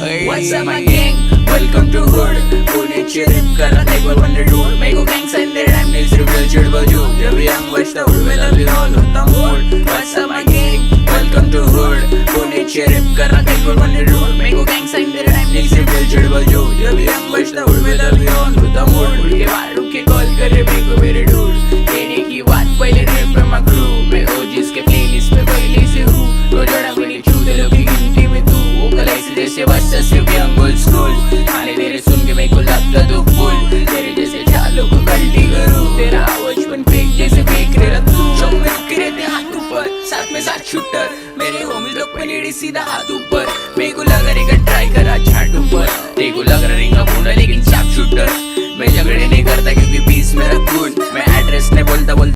What's up my gang? Welcome to hood. पुण्याची rap करत एक वर वंडर डूड. मेको gangs and their rhyme names reveal चिड़बल जो. जब young बचता उड़वेला भी all होता mood. What's up my gang? Welcome to hood. पुण्याची rap करत एक वर वंडर डूड. मेको gangs and their rhyme names reveal चिड़बल जो. जब young बचता उड़वेला भी all होता mood. उड़ के बाहर के call करे मेको मेरे dude. कहने की बात पहले rap पे my crew. मैं OGs के playlist पे पहले से हूँ. रोजाना मेरी चूते लोग की गिनती में तू. वो कलाई जैसे बच्चा सिर्फ young old school. खाने तेरे सुन के मेरे को लगता तो फुल. तेरे जैसे चालों को कल्टी करूँ. तेरा आवाज बन फेक जैसे फेंक रहे तू. चौक में रुके रहते हाथ ऊपर. साथ में साथ शूटर. मेरे होmies लोग पे नीडे सीधा हाथ ऊपर.